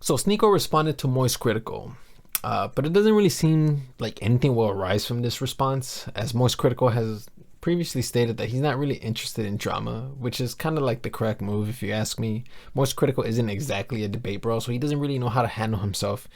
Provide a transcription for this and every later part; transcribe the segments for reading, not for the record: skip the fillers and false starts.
So Sneako responded to Moist Critical, but it doesn't really seem like anything will arise from this response, as Moist Critical has previously stated that he's not really interested in drama, which is kind of like the correct move if you ask me. Moist Critical isn't exactly a debate bro, so he doesn't really know how to handle himself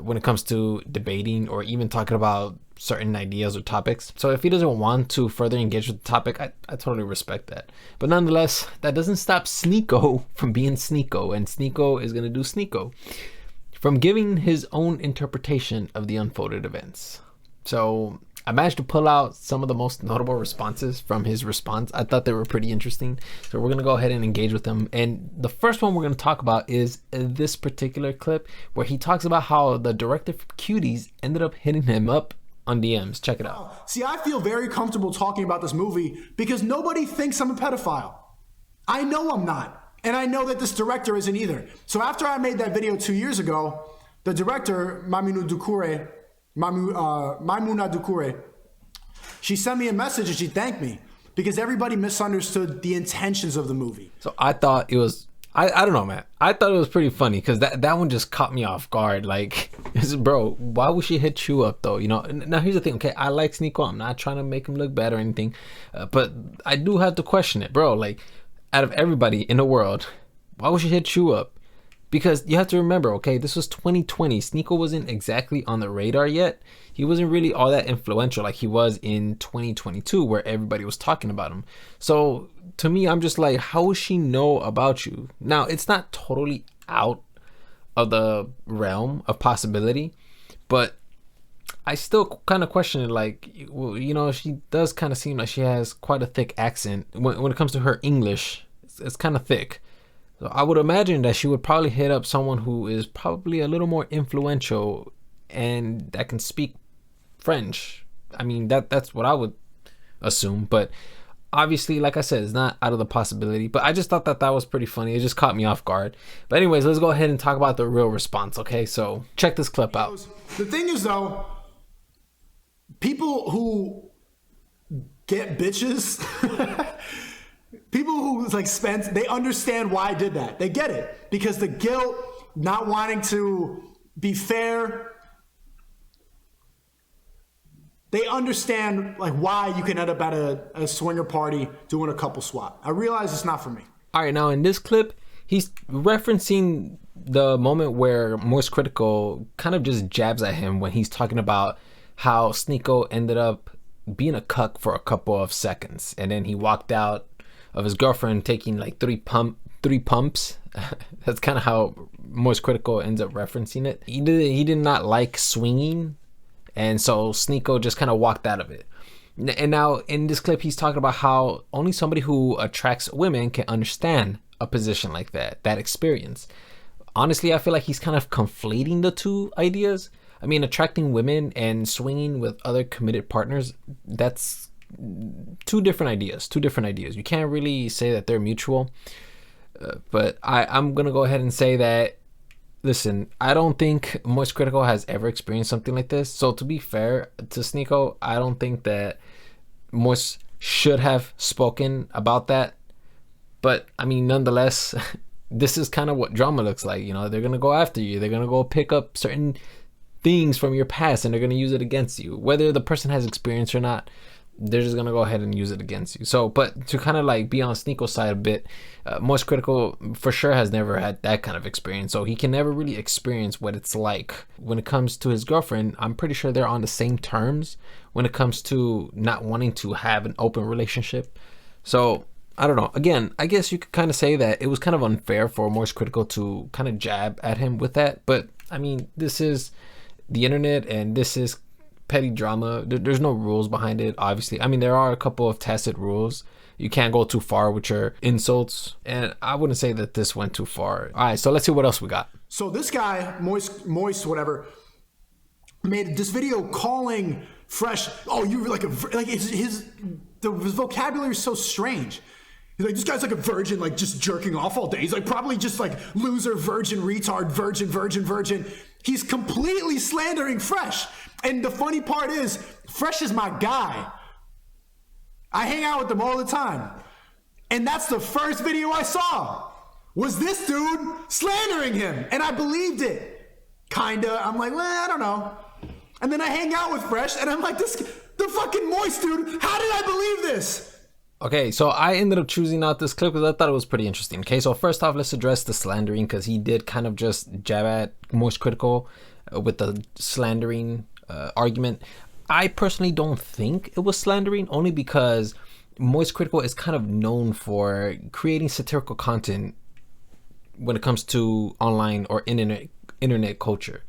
when it comes to debating or even talking about certain ideas or topics. So if he doesn't want to further engage with the topic, I totally respect that. But nonetheless, that doesn't stop Sneako from being Sneako, and Sneako is going to do Sneako from giving his own interpretation of the unfolded events. So I managed to pull out some of the most notable responses from his response. I thought they were pretty interesting. So we're going to go ahead and engage with them. And the first one we're going to talk about is this particular clip where he talks about how the director for Cuties ended up hitting him up on DMs. Check it out. See, I feel very comfortable talking about this movie because nobody thinks I'm a pedophile. I know I'm not. And I know that this director isn't either. So after I made that video 2 years ago, the director, Maimouna Dukure, she sent me a message and she thanked me because everybody misunderstood the intentions of the movie. So I thought it was, I don't know, man. I thought it was pretty funny because that one just caught me off guard. Like, bro, why would she hit you up though? You know, now here's the thing. Okay, I like Sneako. I'm not trying to make him look bad or anything, but I do have to question it, bro. Like, out of everybody in the world, why would she hit you up? Because you have to remember, okay, this was 2020. Sneako wasn't exactly on the radar yet. He wasn't really all that influential like he was in 2022 where everybody was talking about him. So to me, I'm just like, how would she know about you? Now, it's not totally out of the realm of possibility, but I still kind of question it. Like, well, you know, she does kind of seem like she has quite a thick accent. When it comes to her English, it's kind of thick. So I would imagine that she would probably hit up someone who is probably a little more influential and that can speak French. I mean, that's what I would assume. But obviously, like I said, it's not out of the possibility. But I just thought that was pretty funny. It just caught me off guard. But anyways, let's go ahead and talk about the real response, okay? So check this clip out. The thing is, though, people who get bitches... People who like spend, they understand why I did that. They get it because the guilt, not wanting to be fair. They understand like why you can end up at a swinger party doing a couple swap. I realize it's not for me. All right, now in this clip, he's referencing the moment where Moist Critical kind of just jabs at him when he's talking about how Sneako ended up being a cuck for a couple of seconds, and then he walked out of his girlfriend taking like three pumps. That's kind of how Moist Critical ends up referencing it. He did not like swinging, and so Sneako just kind of walked out of it. And now in this clip, he's talking about how only somebody who attracts women can understand a position like that experience. Honestly, I feel like he's kind of conflating the two ideas. I mean, attracting women and swinging with other committed partners, that's two different ideas. You can't really say that they're mutual. But I'm gonna go ahead and say that, listen, I don't think Moist Critical has ever experienced something like this. So to be fair to Sneako, I don't think that Moist should have spoken about that. But I mean, nonetheless, this is kind of what drama looks like. You know, they're gonna go after you. They're gonna go pick up certain things from your past and they're gonna use it against you, whether the person has experience or not. They're just gonna go ahead and use it against you. So, but to kind of like be on Sneako's side a bit, Moist Critical for sure has never had that kind of experience, so he can never really experience what it's like. When it comes to his girlfriend, I'm pretty sure they're on the same terms when it comes to not wanting to have an open relationship. So I don't know. Again, I guess you could kind of say that it was kind of unfair for Moist Critical to kind of jab at him with that. But I mean, this is the internet and this is petty drama. There's no rules behind it, obviously. I mean, there are a couple of tacit rules. You can't go too far with your insults, and I wouldn't say that this went too far. All right, so let's see what else we got. So this guy, Moist, whatever, made this video calling Fresh. Oh, you were like his vocabulary is so strange. He's like, this guy's like a virgin, like just jerking off all day. He's like probably just like loser, virgin, retard, virgin. He's completely slandering Fresh. And the funny part is, Fresh is my guy. I hang out with them all the time. And that's the first video I saw. was this dude slandering him. And I believed it. Kinda. I'm like, well, I don't know. And then I hang out with Fresh, and I'm like, the fucking Moist dude, how did I believe this? Okay, so I ended up choosing out this clip because I thought it was pretty interesting. Okay, so first off, let's address the slandering, because he did kind of just jab at Moist Critical with the slandering argument. I personally don't think it was slandering, only because Moist Critical is kind of known for creating satirical content when it comes to online or internet culture.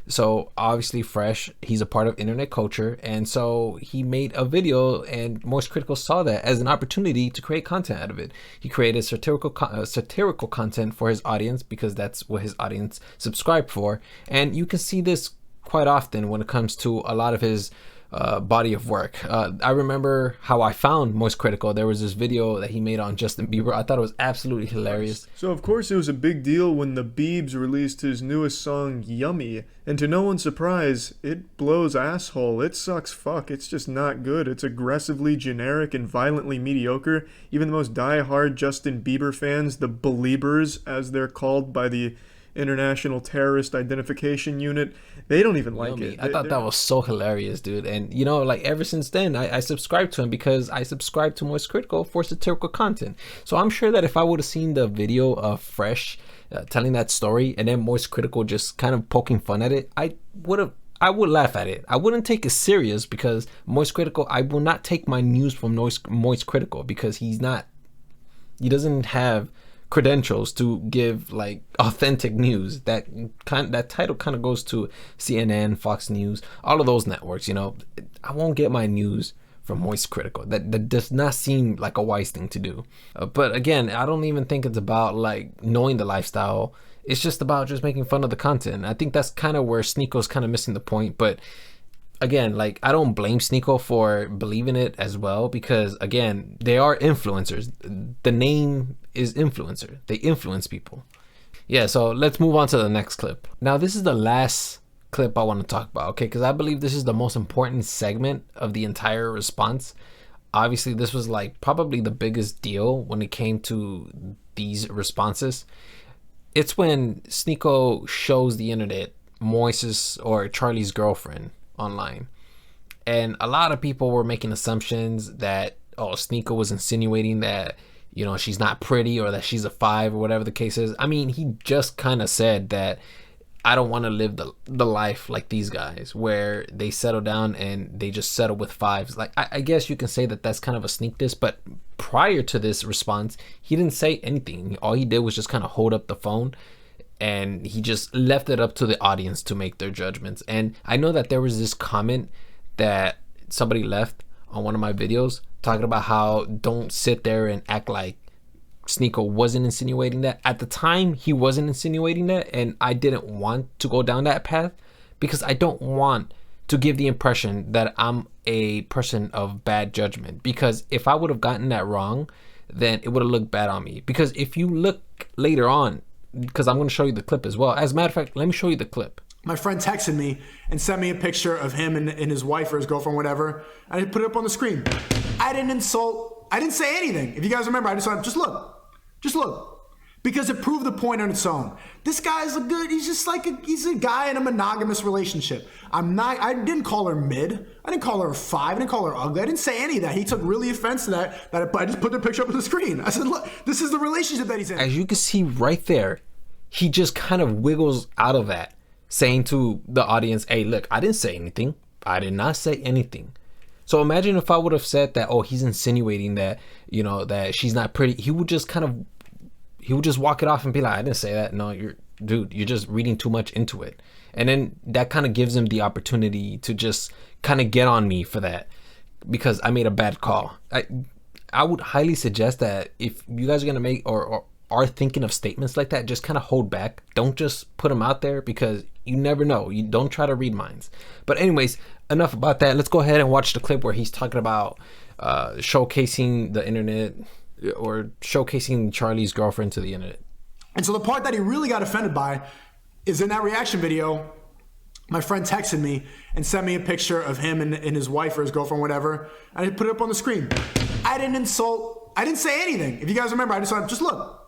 So obviously Fresh, he's a part of internet culture, and so he made a video, and Moist Critical saw that as an opportunity to create content out of it. He created satirical content for his audience, because that's what his audience subscribed for, and you can see this quite often when it comes to a lot of his body of work. I remember how I found Moist Critical. There was this video that he made on Justin Bieber. I thought it was absolutely hilarious. So of course it was a big deal when the Biebs released his newest song, Yummy. And to no one's surprise, it blows asshole. It sucks fuck. It's just not good. It's aggressively generic and violently mediocre. Even the most die-hard Justin Bieber fans, the Beliebers as they're called by the International Terrorist Identification Unit, they don't even like it. I thought that was so hilarious, dude. And you know, like ever since then, I subscribed to him because I subscribed to Moist Critical for satirical content. So I'm sure that if I would have seen the video of Fresh telling that story, and then Moist Critical just kind of poking fun at it, I would laugh at it. I wouldn't take it serious, because Moist Critical, I will not take my news from Moist Critical, because he doesn't have credentials to give like authentic news. That title kind of goes to CNN, Fox News, all of those networks. You know, I won't get my news from Moist Critical. That does not seem like a wise thing to do. But again, I don't even think it's about like knowing the lifestyle. It's just about just making fun of the content. I think that's kind of where Sneako's kind of missing the point. But again, like, I don't blame Sneako for believing it as well, because again, they are influencers. The name is influencer. They influence people. Yeah, so let's move on to the next clip. Now, this is the last clip I want to talk about, okay? Because I believe this is the most important segment of the entire response. Obviously, this was like probably the biggest deal when it came to these responses. It's when Sneako shows the internet Moise's or Charlie's girlfriend online, and a lot of people were making assumptions that Sneako was insinuating that, you know, she's not pretty, or that she's a 5, or whatever the case is. I mean, he just kind of said that I don't want to live the life like these guys, where they settle down and they just settle with 5s. Like, I guess you can say that that's kind of a sneak diss, but prior to this response, he didn't say anything. All he did was just kind of hold up the phone, and he just left it up to the audience to make their judgments. And I know that there was this comment that somebody left on one of my videos talking about how don't sit there and act like Sneako wasn't insinuating that. At the time, he wasn't insinuating that, and I didn't want to go down that path, because I don't want to give the impression that I'm a person of bad judgment, because if I would have gotten that wrong, then it would have looked bad on me. Because if you look later on, because I'm going to show you the clip as well. As a matter of fact, let me show you the clip. My friend texted me and sent me a picture of him and his wife or his girlfriend, whatever. I put it up on the screen. I didn't insult. I didn't say anything. If you guys remember, I just went, just look. Because it proved the point on its own. This guy's he's just like he's a guy in a monogamous relationship. I didn't call her mid. I didn't call her a 5. I didn't call her ugly. I didn't say any of that. He took really offense to that I just put the picture up on the screen. I said, look, this is the relationship that he's in. As you can see right there, he just kind of wiggles out of that, saying to the audience, hey, look, I didn't say anything. I did not say anything. So imagine if I would have said that, he's insinuating that, you know, that she's not pretty. He would just walk it off and be like, I didn't say that. No, you're just reading too much into it. And then that kind of gives him the opportunity to just kind of get on me for that, because I made a bad call. I would highly suggest that if you guys are going to make or are thinking of statements like that, just kind of hold back. Don't just put them out there, because you never know. You don't try to read minds. But anyways, enough about that. Let's go ahead and watch the clip where he's talking about showcasing the internet, or showcasing Charlie's girlfriend to the internet. And so the part that he really got offended by is in that reaction video. My friend texted me and sent me a picture of him and his wife or his girlfriend, whatever. I put it up on the screen. I didn't insult. I didn't say anything. If you guys remember, I just went, just look.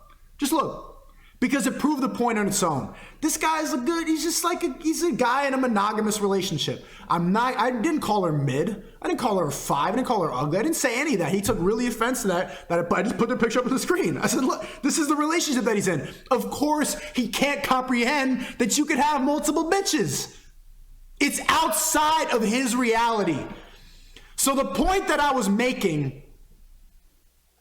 because it proved the point on its own. This guy's he's just like he's a guy in a monogamous relationship. I didn't call her mid. I didn't call her 5. I didn't call her ugly. I didn't say any of that. He took really offense to that I just put the picture up on the screen. I said, look, this is the relationship that he's in. Of course, he can't comprehend that you could have multiple bitches. It's outside of his reality. So the point that I was making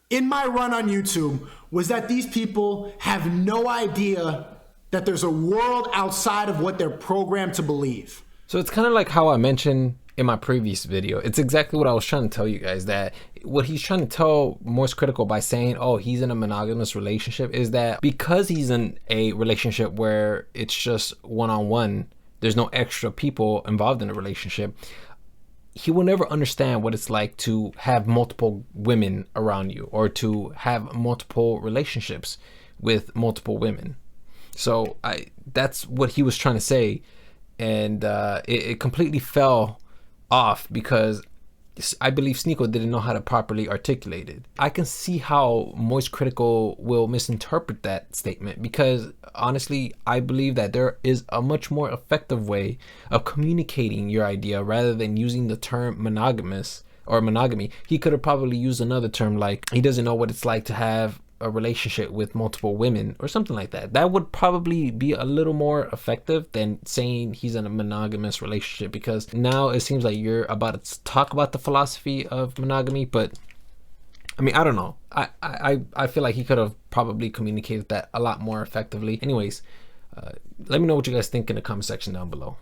in my run on YouTube was that these people have no idea that there's a world outside of what they're programmed to believe. So it's kind of like how I mentioned in my previous video. It's exactly what I was trying to tell you guys, that what he's trying to tell Moist Critical by saying, oh, he's in a monogamous relationship, is that because he's in a relationship where it's just one-on-one, there's no extra people involved in a relationship, he will never understand what it's like to have multiple women around you or to have multiple relationships with multiple women. So that's what he was trying to say, and it completely fell off because I believe Sneako didn't know how to properly articulate it. I can see how Moist Critical will misinterpret that statement because honestly, I believe that there is a much more effective way of communicating your idea rather than using the term monogamous or monogamy. He could have probably used another term like he doesn't know what it's like to have a relationship with multiple women or something like that. That would probably be a little more effective than saying he's in a monogamous relationship, because now it seems like you're about to talk about the philosophy of monogamy, but I mean, I don't know. I feel like he could have probably communicated that a lot more effectively. Anyways, let me know what you guys think in the comment section down below.